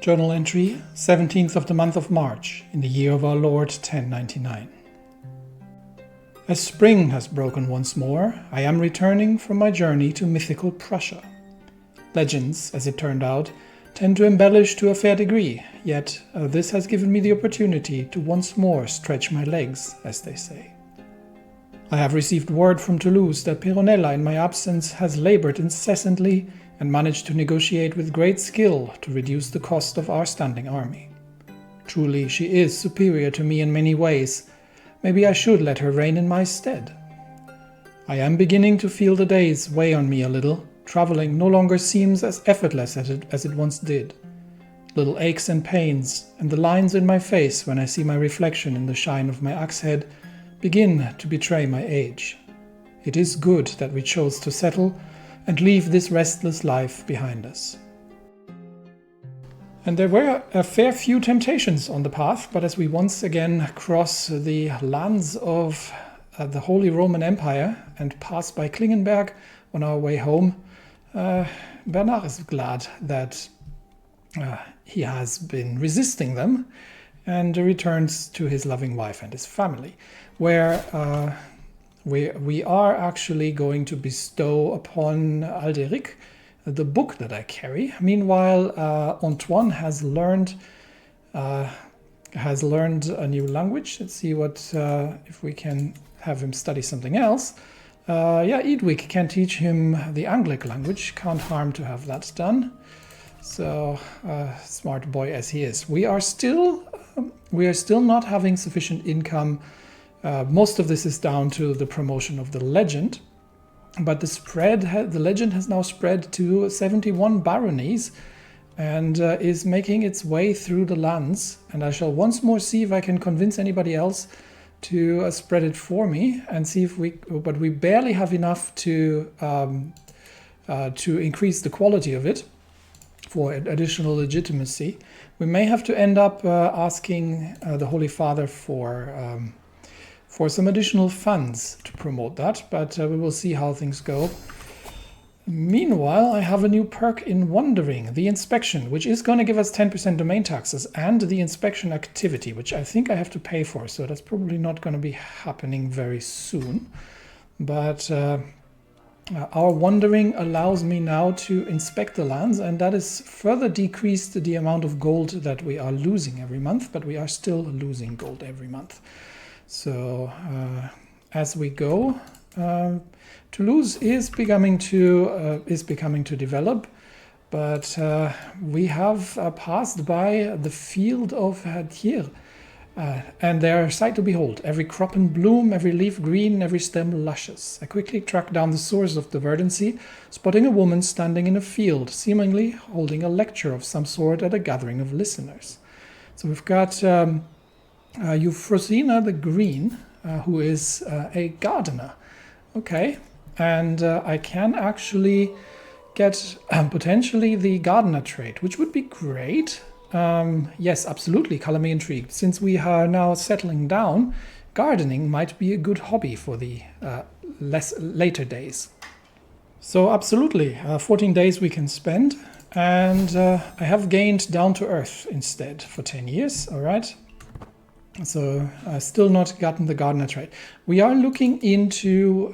Journal entry, 17th of the month of March, in the year of our Lord 1099. As spring has broken once more, I am returning from my journey to mythical Prussia. Legends, as it turned out, tend to embellish to a fair degree, yet this has given me the opportunity to once more stretch my legs, as they say. I have received word from Toulouse that Peronella in my absence has labored incessantly and managed to negotiate with great skill to reduce the cost of our standing army. Truly, she is superior to me in many ways. Maybe I should let her reign in my stead. I am beginning to feel the days weigh on me a little. Traveling no longer seems as effortless as it once did. Little aches and pains, and the lines in my face when I see my reflection in the shine of my axe head begin to betray my age. It is good that we chose to settle and leave this restless life behind us. And there were a fair few temptations on the path, but as we once again cross the lands of the Holy Roman Empire and pass by Klingenberg on our way home, Bernat is glad that he has been resisting them and returns to his loving wife and his family, where we are actually going to bestow upon Alderic the book that I carry. Meanwhile, Antoine has learned a new language. Let's see what if we can have him study something else. Edwig can teach him the Anglic language. Can't harm to have that done. So, smart boy as he is. We are still not having sufficient income. Most of this is down to the promotion of the legend, but the legend has now spread to 71 baronies and is making its way through the lands. And I shall once more see if I can convince anybody else to spread it for me and see if but we barely have enough to increase the quality of it for additional legitimacy. We may have to end up asking the Holy Father for some additional funds to promote that, but we will see how things go. Meanwhile, I have a new perk in Wandering, the inspection, which is going to give us 10% domain taxes, and the inspection activity, which I think I have to pay for, so that's probably not going to be happening very soon. But our Wandering allows me now to inspect the lands, and that has further decreased the amount of gold that we are losing every month, but we are still losing gold every month. So as we go, Toulouse is becoming to develop, but we have passed by the field of Thiers, and they are a sight to behold. Every crop in bloom, every leaf green, every stem luscious. I quickly tracked down the source of the verdancy, spotting a woman standing in a field, seemingly holding a lecture of some sort at a gathering of listeners. So we've got Euphrosyna the Green, who is a gardener. Okay, and I can actually get potentially the gardener trait, which would be great. Yes, absolutely, color me intrigued. Since we are now settling down, gardening might be a good hobby for the later days. So absolutely, 14 days we can spend, and I have gained down to earth instead for 10 years, all right? So still not gotten the gardener trait. We are looking into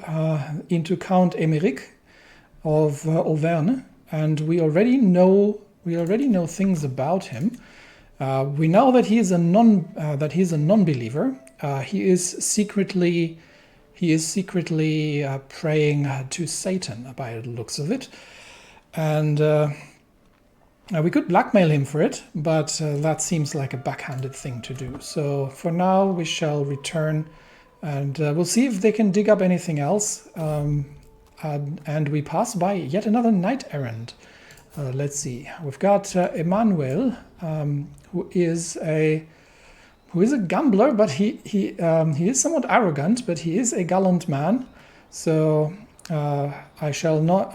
Count Emeric of Auvergne, and we already know things about him. We know that he is a non-believer. He is secretly praying to Satan by the looks of it, and we could blackmail him for it, but that seems like a backhanded thing to do. So for now, we shall return, and we'll see if they can dig up anything else. And we pass by yet another knight errant. Let's see. We've got Emmanuel, who is a gambler, but he is somewhat arrogant, but he is a gallant man. So I shall not.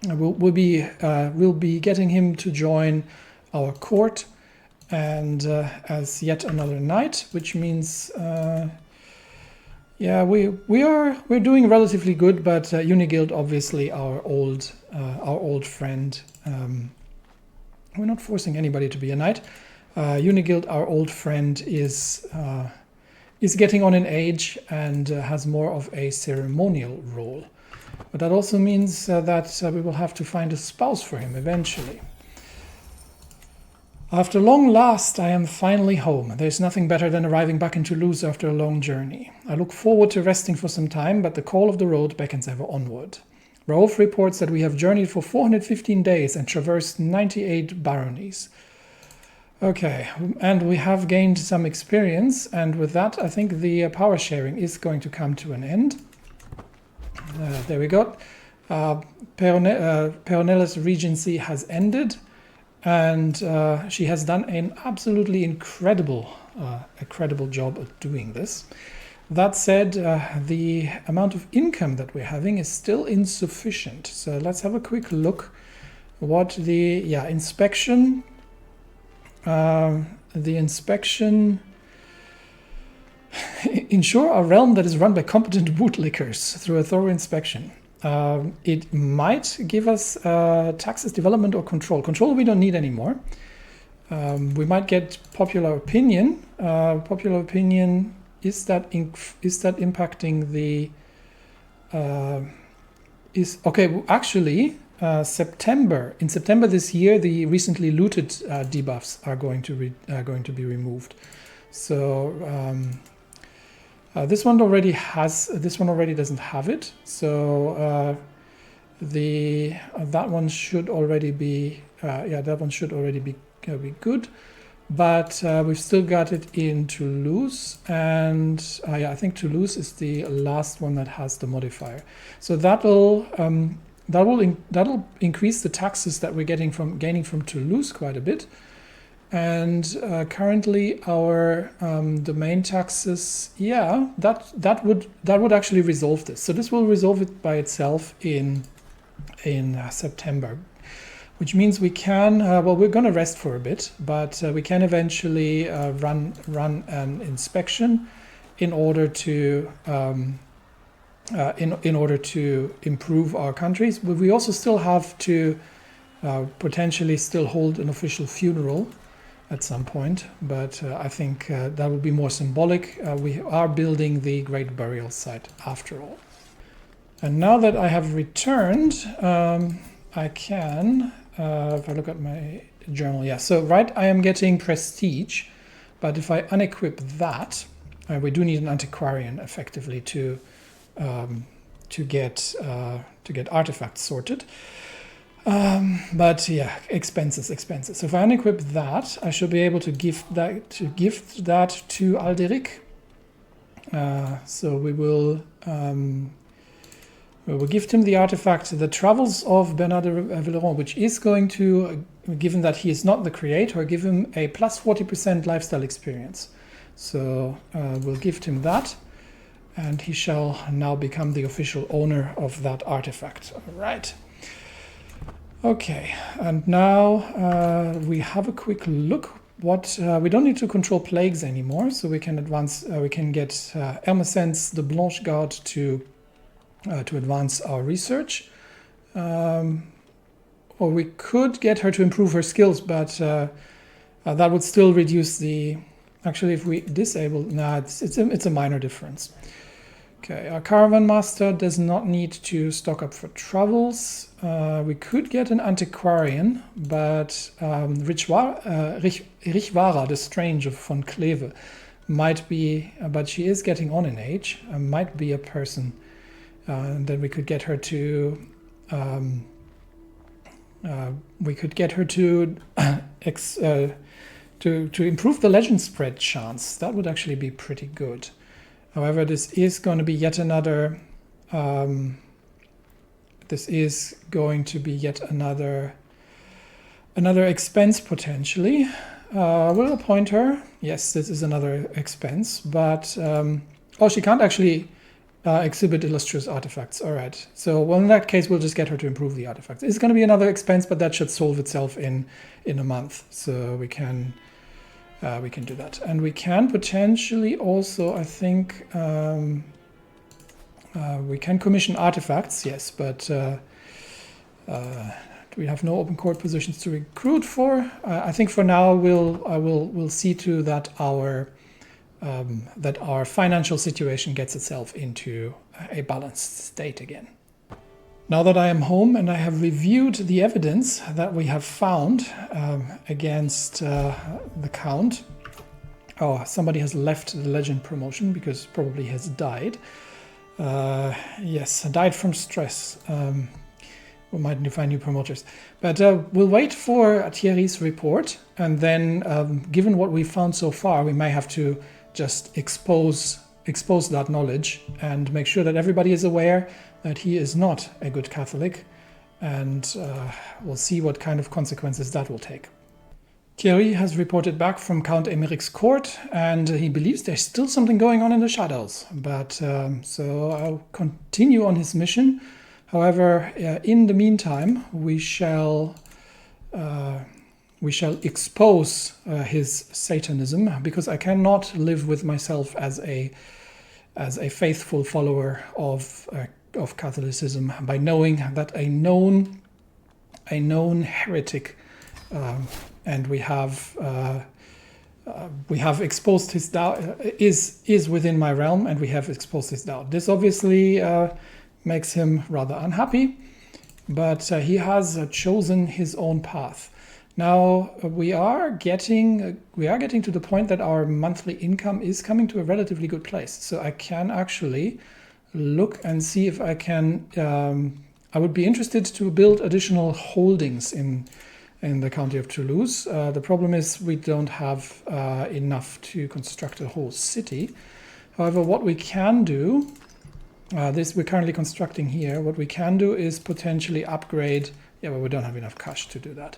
We'll be getting him to join our court, and as yet another knight, which means we're doing relatively good. But Unigild, obviously, our old friend, We're not forcing anybody to be a knight. Unigild, our old friend, is getting on in age and has more of a ceremonial role. But that also means that we will have to find a spouse for him eventually. After long last, I am finally home. There's nothing better than arriving back in Toulouse after a long journey. I look forward to resting for some time, but the call of the road beckons ever onward. Raouf reports that we have journeyed for 415 days and traversed 98 baronies. Okay, and we have gained some experience, and with that I think the power sharing is going to come to an end. There we go. Peronella's regency has ended, and she has done an absolutely incredible job at doing this. That said, the amount of income that we're having is still insufficient. So let's have a quick look what the inspection. The inspection. Ensure a realm that is run by competent bootlickers through a thorough inspection. It might give us taxes, development, or control. Control we don't need anymore. We might get popular opinion. Popular opinion, is that impacting the? Actually, September. In September this year, the recently looted debuffs are going to be removed. So this one already has. This one already doesn't have it. So that one should already be. That one should already be good. But we've still got it in Toulouse, and I think Toulouse is the last one that has the modifier. So that'll increase the taxes that we're gaining from Toulouse quite a bit. And currently our domain taxes, that would actually resolve this. So this will resolve it by itself in September, which means we can. We're going to rest for a bit, but we can eventually run an inspection in order to in order to improve our countries. But we also still have to potentially still hold an official funeral at some point, but I think that would be more symbolic. We are building the Great Burial Site after all. And now that I have returned, I can, if I look at my journal, so I am getting prestige, but if I unequip that, we do need an antiquarian effectively to get artifacts sorted. But yeah, expenses. So if I unequip that, I should be able to gift that to Alderic. So we will gift him the artifact, the Travels of Bernat de Villeron, which is going to, given that he is not the creator, give him a plus 40% lifestyle experience. So we'll gift him that, and he shall now become the official owner of that artifact. All right. Okay, and now we have a quick look. We don't need to control plagues anymore, so we can advance. We can get Hermescence, the Blanche Guard, to advance our research, or we could get her to improve her skills, but that would still reduce the. Actually, if we disable, it's a minor difference. Okay, our Caravan Master does not need to stock up for travels. We could get an antiquarian, but Richvara, the Strange of von Kleve, might be, but she is getting on in age, might be a person. And then we could get her to, to improve the legend spread chance. That would actually be pretty good. However, this is going to be yet another. Another expense potentially. We'll appoint her. Yes, this is another expense, but she can't actually exhibit illustrious artifacts. All right. So, in that case, we'll just get her to improve the artifacts. It's going to be another expense, but that should solve itself in a month. So we can do that, and we can potentially also, I think, we can commission artifacts. Yes, but We have no open court positions to recruit for. I think for now we'll see to that our financial situation gets itself into a balanced state again. Now that I am home and I have reviewed the evidence that we have found against the Count. Oh, somebody has left the legend promotion because probably has died. Yes, died from stress. We might find new promoters. But we'll wait for Thierry's report, and then given what we found so far, we may have to just expose that knowledge and make sure that everybody is aware that he is not a good Catholic, and we'll see what kind of consequences that will take. Thierry has reported back from Count Emeric's court, and he believes there's still something going on in the shadows. But so I'll continue on his mission. However, in the meantime, we shall expose his Satanism, because I cannot live with myself as a faithful follower of Catholicism by knowing that a known heretic, and we have exposed his doubt, is within my realm, and we have exposed his doubt. This obviously makes him rather unhappy, but he has chosen his own path. Now we are getting to the point that our monthly income is coming to a relatively good place. So I can actually look and see if I can. I would be interested to build additional holdings in the county of Toulouse. The problem is we don't have enough to construct a whole city. However, what we can do, this we're currently constructing here, what we can do is potentially upgrade. Yeah, but we don't have enough cash to do that.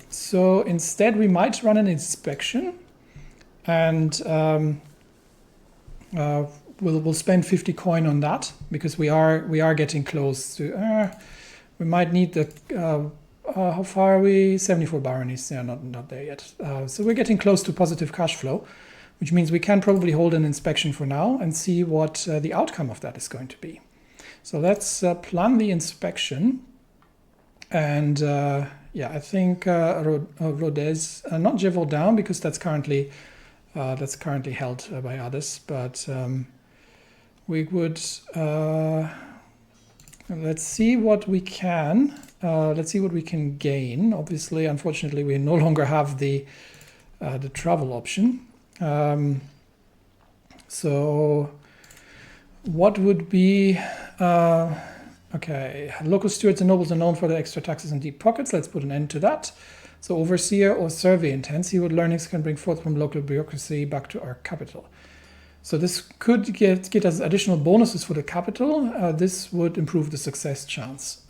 So instead we might run an inspection, and we'll spend 50 coin on that, because we are getting close to. We might need the. How far are we? 74 baronies. Yeah, not there yet. So we're getting close to positive cash flow, which means we can probably hold an inspection for now and see what the outcome of that is going to be. So let's plan the inspection. And yeah, I think Rodez, not Gévaudan, because that's currently held by others. But we would let's see what we can. Let's see what we can gain. Obviously, unfortunately, we no longer have the travel option. So what would be okay, local stewards and nobles are known for their extra taxes and deep pockets. Let's put an end to that. So overseer or survey intends, see what learnings can bring forth from local bureaucracy back to our capital. So this could get us additional bonuses for the capital. This would improve the success chance.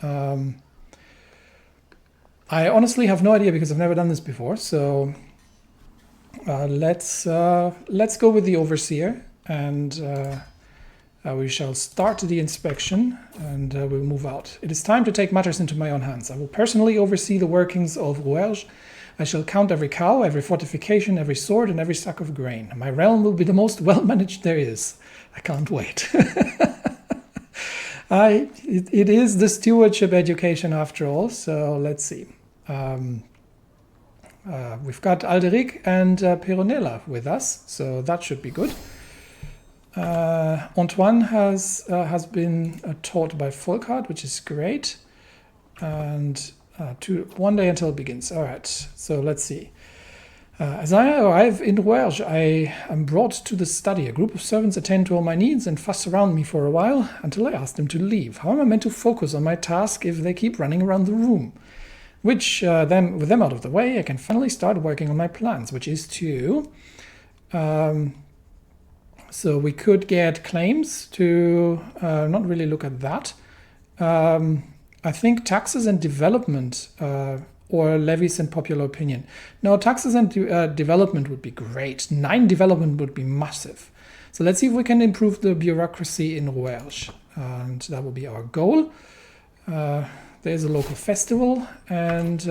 I honestly have no idea, because I've never done this before. So let's go with the overseer, and we shall start the inspection, and we'll move out. It is time to take matters into my own hands. I will personally oversee the workings of Rouergue. I shall count every cow, every fortification, every sword, and every sack of grain. My realm will be the most well-managed there is. I can't wait. It is the stewardship education after all, so let's see. We've got Alderic and Peronella with us, so that should be good. Antoine has been taught by Volkart, which is great, and 1 day until it begins. All right, so let's see. As I arrive in Rouergue, I am brought to the study. A group of servants attend to all my needs and fuss around me for a while until I ask them to leave. How am I meant to focus on my task if they keep running around the room? With them out of the way, I can finally start working on my plans, which is to. So we could get claims to not really look at that. I think taxes and development, or levies and popular opinion. No, taxes and development would be great. 9 development would be massive. So let's see if we can improve the bureaucracy in Rouergue. And that will be our goal. There's a local festival, and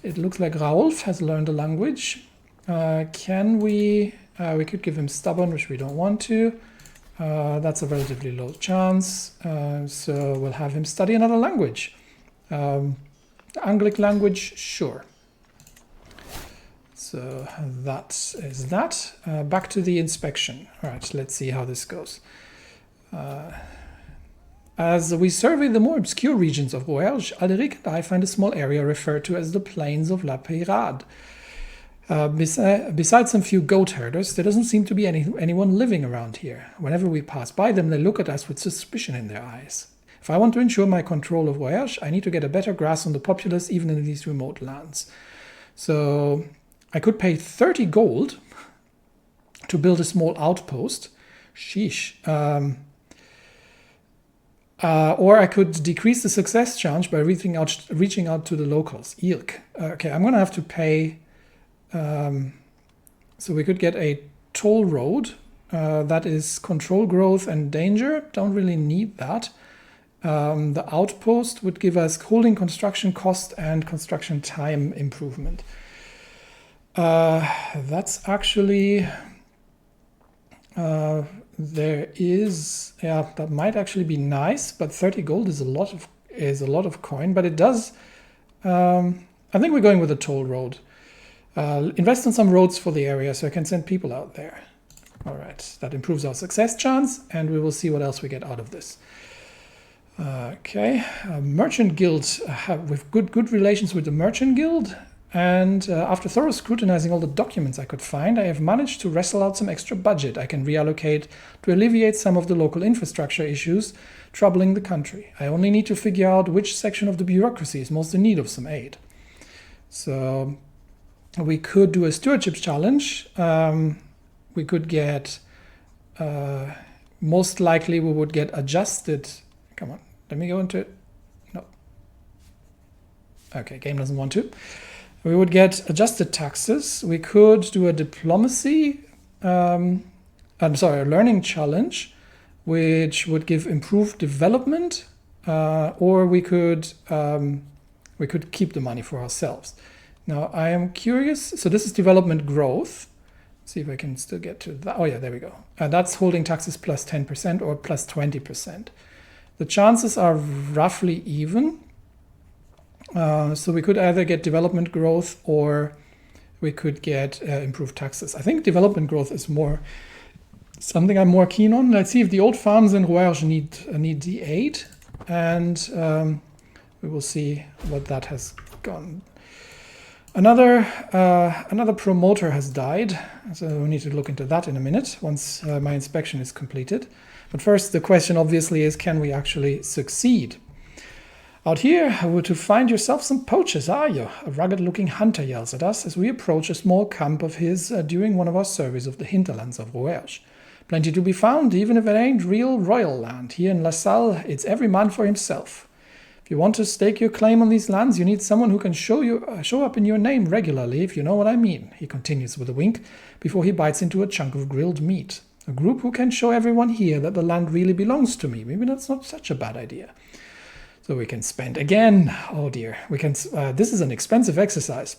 it looks like Raoulf has learned a language. Can we could give him stubborn, which we don't want to. That's a relatively low chance, so we'll have him study another language. Anglic language, sure. So that is that. Back to the inspection. All right, let's see how this goes. As we survey the more obscure regions of Rouergue, Alderic and I find a small area referred to as the Plains of La Peyrade. Besides some few goat herders, there doesn't seem to be anyone living around here. Whenever we pass by them, they look at us with suspicion in their eyes. If I want to ensure my control of Rouergue, I need to get a better grasp on the populace even in these remote lands. So I could pay 30 gold to build a small outpost. Sheesh. Or I could decrease the success chance by reaching out to the locals. Ilk. Okay, I'm going to have to pay. So we could get a toll road. That is control growth and danger. Don't really need that. The outpost would give us holding construction cost and construction time improvement. That's actually there is, yeah, that might actually be nice, but 30 gold is a lot of coin, but it does. I think we're going with a toll road. Invest in some roads for the area so I can send people out there. All right, that improves our success chance, and we will see what else we get out of this. Okay, merchant guilds with good relations with the merchant guild, and after thorough scrutinizing all the documents I could find, I have managed to wrestle out some extra budget I can reallocate to alleviate some of the local infrastructure issues troubling the country. I only need to figure out which section of the bureaucracy is most in need of some aid. So we could do a stewardship challenge. We could get, most likely we would get adjusted. Come on, let me go into it. No. Okay, game doesn't want to. We would get adjusted taxes. We could do a diplomacy, a learning challenge, which would give improved development, or we could keep the money for ourselves. Now I am curious. So this is development growth. Let's see if I can still get to that. Oh yeah, there we go. That's holding taxes plus 10% or plus 20%. The chances are roughly even. So we could either get development growth or we could get improved taxes. I think development growth is more something I'm more keen on. Let's see if the old farms in Rouergue need the aid, and we will see what that has gone. Another promoter has died, so we need to look into that in a minute once my inspection is completed. But first, the question obviously is, can we actually succeed? Out here, to find yourself some poachers, are you? A rugged-looking hunter yells at us as we approach a small camp of his during one of our surveys of the hinterlands of Rouergue. Plenty to be found, even if it ain't real royal land. Here in La Salle, it's every man for himself. If you want to stake your claim on these lands, you need someone who can show up in your name regularly, if you know what I mean, he continues with a wink, before he bites into a chunk of grilled meat. A group who can show everyone here that the land really belongs to me. Maybe that's not such a bad idea. So we can spend again. Oh dear, we can. This is an expensive exercise.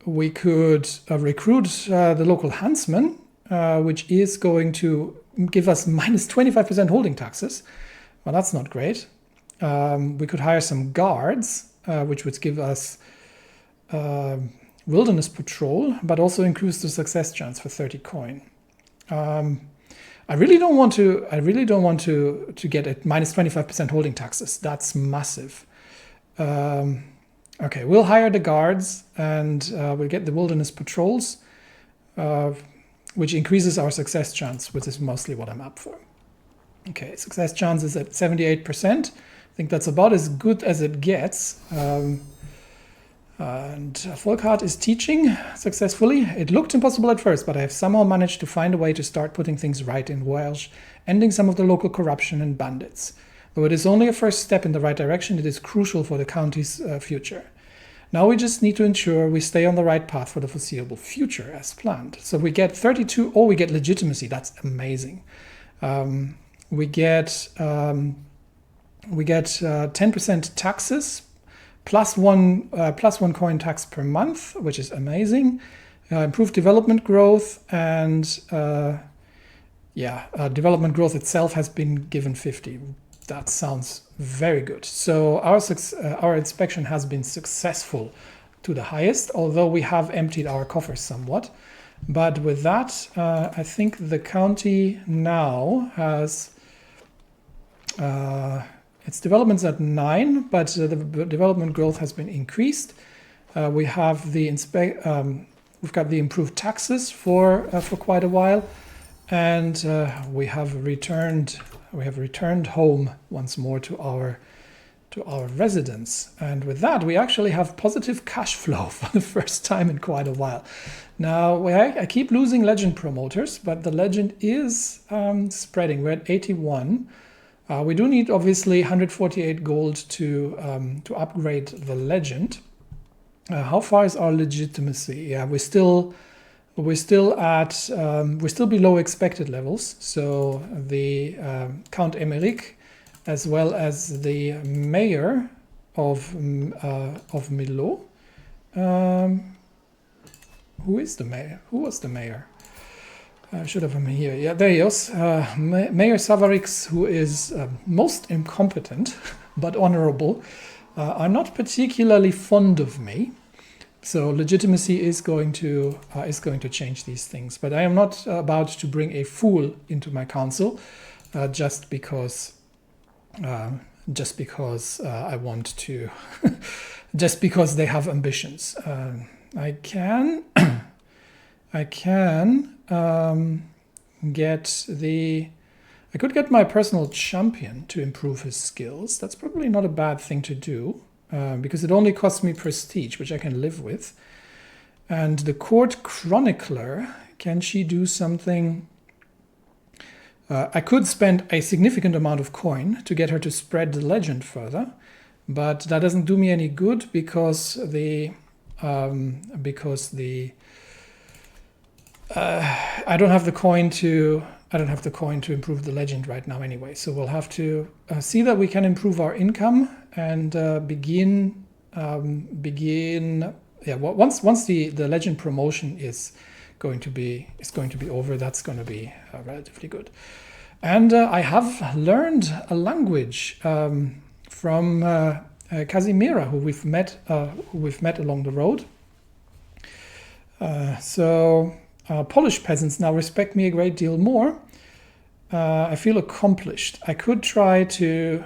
We could recruit the local huntsman, which is going to give us minus 25% holding taxes. Well, that's not great. We could hire some guards, which would give us wilderness patrol, but also increase the success chance for 30 coin. I really don't want to get a minus 25% holding taxes. That's massive. Okay, we'll hire the guards and we'll get the wilderness patrols, which increases our success chance, which is mostly what I'm up for. Okay, success chance is at 78%. I think that's about as good as it gets. And Volkart is teaching successfully. It looked impossible at first, but I have somehow managed to find a way to start putting things right in Rouergue, ending some of the local corruption and bandits. Though it is only a first step in the right direction, it is crucial for the county's future. Now we just need to ensure we stay on the right path for the foreseeable future as planned. So we get 32, we get legitimacy. That's amazing. We get 10% taxes, plus one coin tax per month, which is amazing. Improved development growth, and development growth itself has been given 50. That sounds very good. So our inspection has been successful to the highest, although we have emptied our coffers somewhat. But with that, I think the county now has its development's at 9, but the development growth has been increased. We have we've got the improved taxes for quite a while, and we have returned home once more to our residence. And with that, we actually have positive cash flow for the first time in quite a while. Now, I keep losing legend promoters, but the legend is spreading. We're at 81. We do need, obviously, 148 gold to upgrade the legend. How far is our legitimacy? Yeah, we're still below expected levels. So the Count Emmerich, as well as the mayor of Milo. Who is the mayor? Who was the mayor? I should have him here. Yeah, there he is. Mayor Savarix, who is most incompetent but honorable, are not particularly fond of me. So legitimacy is going to change these things. But I am not about to bring a fool into my council just because I want to, just because they have ambitions. I can I could get my personal champion to improve his skills. That's probably not a bad thing to do, because it only costs me prestige, which I can live with. And the court chronicler, can she do something? I could spend a significant amount of coin to get her to spread the legend further, but that doesn't do me any good because I don't have the coin to improve the legend right now anyway. So we'll have to see that we can improve our income and begin. Yeah, once the legend promotion is going to be over, that's going to be relatively good. And I have learned a language from Casimira, who we've met along the road. So Polish peasants now respect me a great deal more. I feel accomplished. I could try to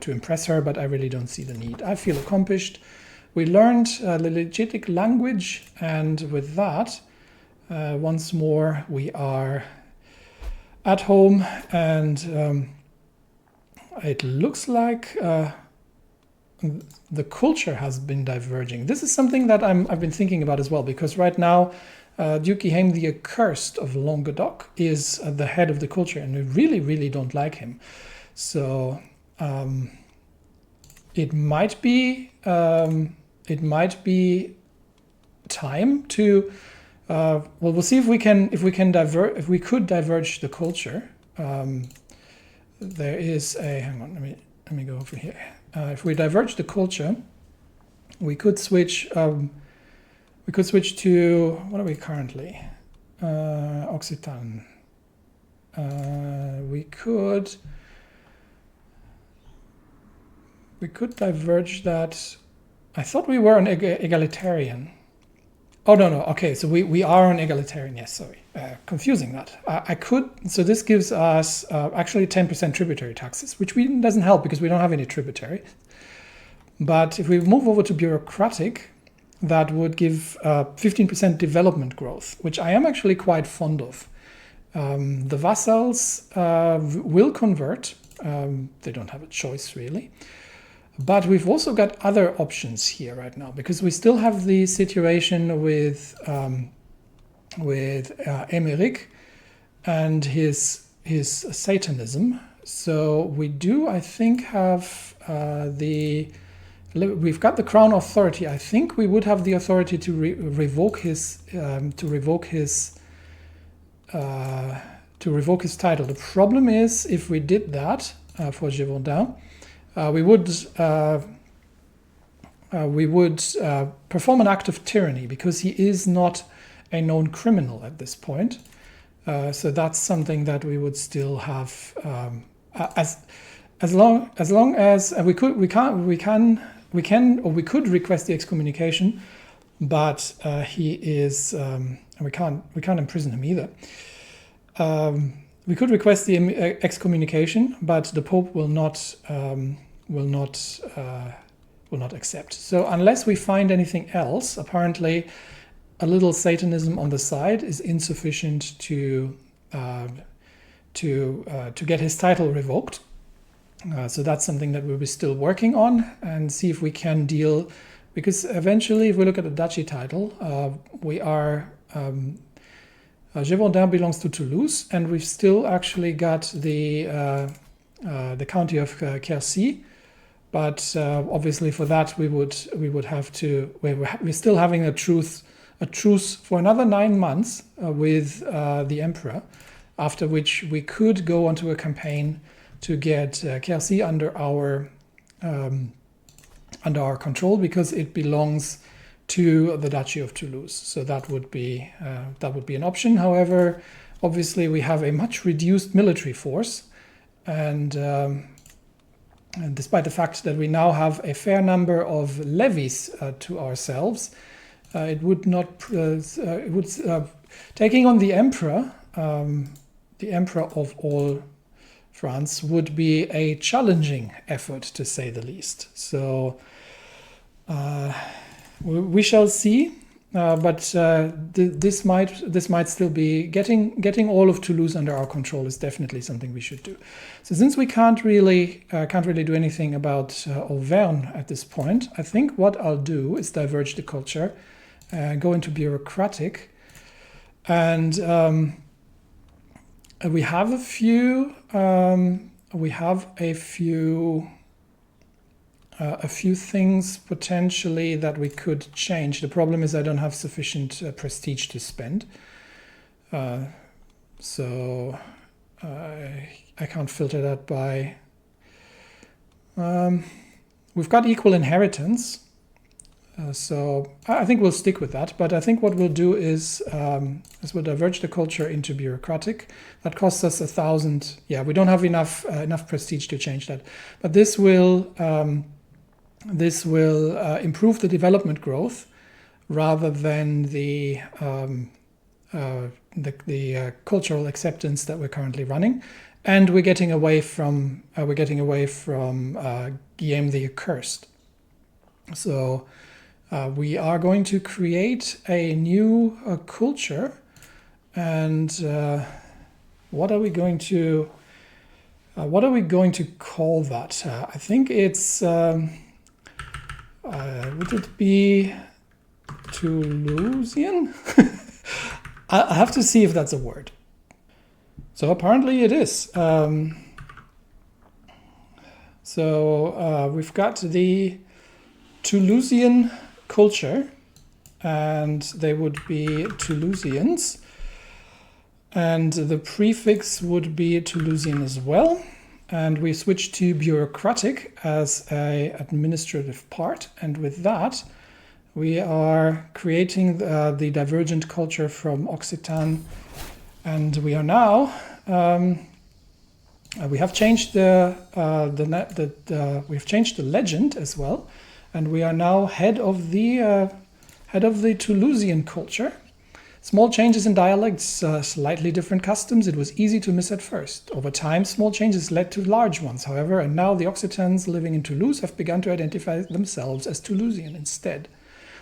impress her, but I really don't see the need. I feel accomplished. We learned the legitic language, and with that, once more we are at home, and it looks like the culture has been diverging. This is something that I've been thinking about as well, because right now Duke Guillaume the Accursed of Languedoc is the head of the culture, and we really, really don't like him. So it might be time to well, we'll see if we could diverge the culture. There is a, hang on, let me go over here. If we diverge the culture, we could switch to, what are we currently? Occitan. We could diverge that. I thought we were an egalitarian. Oh, no. Okay, so we are an egalitarian. Yes, sorry. Confusing that. I could, so this gives us actually 10% tributary taxes, which doesn't help because we don't have any tributary. But if we move over to bureaucratic, that would give 15% development growth, which I am actually quite fond of. The vassals will convert. They don't have a choice, really. But we've also got other options here right now, because we still have the situation with Emmerich and his Satanism. So we do, I think, have we've got the crown authority. I think we would have the authority to revoke his title. The problem is, if we did that for Gévaudan, we would perform an act of tyranny, because he is not a known criminal at this point. So that's something that we would still have as long as we could request the excommunication, but he is we can't imprison him either. We could request the excommunication, but the Pope will not accept. So unless we find anything else, apparently a little Satanism on the side is insufficient to get his title revoked. So that's something that we'll be still working on and see if we can deal, because eventually, if we look at the duchy title, we are Gévaudan belongs to Toulouse, and we've still actually got the county of Quercy. But obviously, for that we would have to. We're still having a truce for another 9 months with the emperor, after which we could go onto a campaign to get Quercy under our control, because it belongs to the Duchy of Toulouse. So that would be an option. However, obviously we have a much reduced military force, and despite the fact that we now have a fair number of levies to ourselves, it would not. Taking on the emperor of all France would be a challenging effort, to say the least. So we shall see. But this might still be getting all of Toulouse under our control is definitely something we should do. So since we can't really do anything about Auvergne at this point, I think what I'll do is diverge the culture, go into bureaucratic, and we have a few things potentially that we could change. The problem is I don't have sufficient prestige to spend. So I can't filter that by... we've got equal inheritance. So I think we'll stick with that. But I think what we'll do is we'll diverge the culture into bureaucratic. That costs us 1,000. Yeah, we don't have enough prestige to change that. But this will improve the development growth rather than the cultural acceptance that we're currently running, and we're getting away from Guillaume the Accursed. So we are going to create a new culture, and what are we going to call that? I think it's. Would it be Toulousian? I have to see if that's a word. So apparently it is. So we've got the Toulousian culture, and they would be Toulousians, and the prefix would be Toulousian as well. And we switch to bureaucratic as an administrative part. And with that, we are creating the divergent culture from Occitan. And we are now, we have changed we've changed the legend as well. And we are now head of the Toulousian culture. Small changes in dialects, slightly different customs. It was easy to miss at first. Over time, small changes led to large ones, however, and now the Occitans living in Toulouse have begun to identify themselves as Toulousian instead.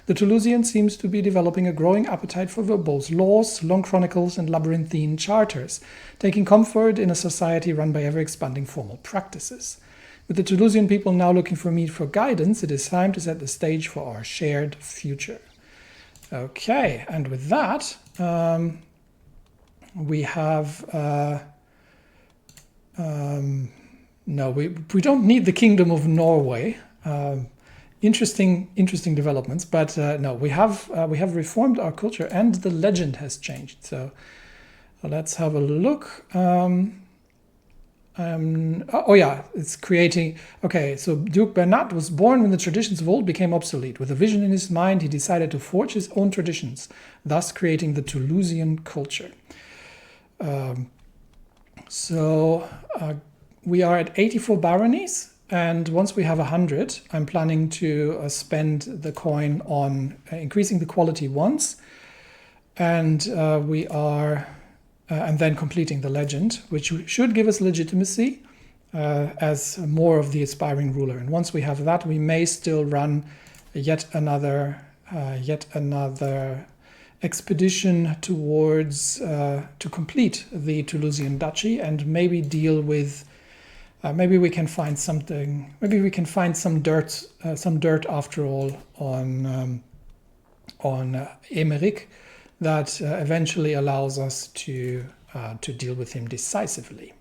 The Toulousian seems to be developing a growing appetite for verbose laws, long chronicles, and labyrinthine charters, taking comfort in a society run by ever-expanding formal practices. With the Toulousian people now looking for me for guidance, it is time to set the stage for our shared future. Okay, and with that, we have... no, we don't need the Kingdom of Norway. Interesting developments, but no, we have reformed our culture, and the legend has changed. So let's have a look. Oh yeah, it's creating... Okay, so Duke Bernat was born when the traditions of old became obsolete. With a vision in his mind, he decided to forge his own traditions, thus creating the Toulousian culture. we are at 84 baronies, and once we have 100, I'm planning to spend the coin on increasing the quality once, and and then completing the legend, which should give us legitimacy as more of the aspiring ruler. And once we have that, we may still run yet another expedition towards to complete the Toulousian duchy, and maybe deal with maybe we can find something, maybe we can find some dirt after all on Emeric that eventually allows us to deal with him decisively.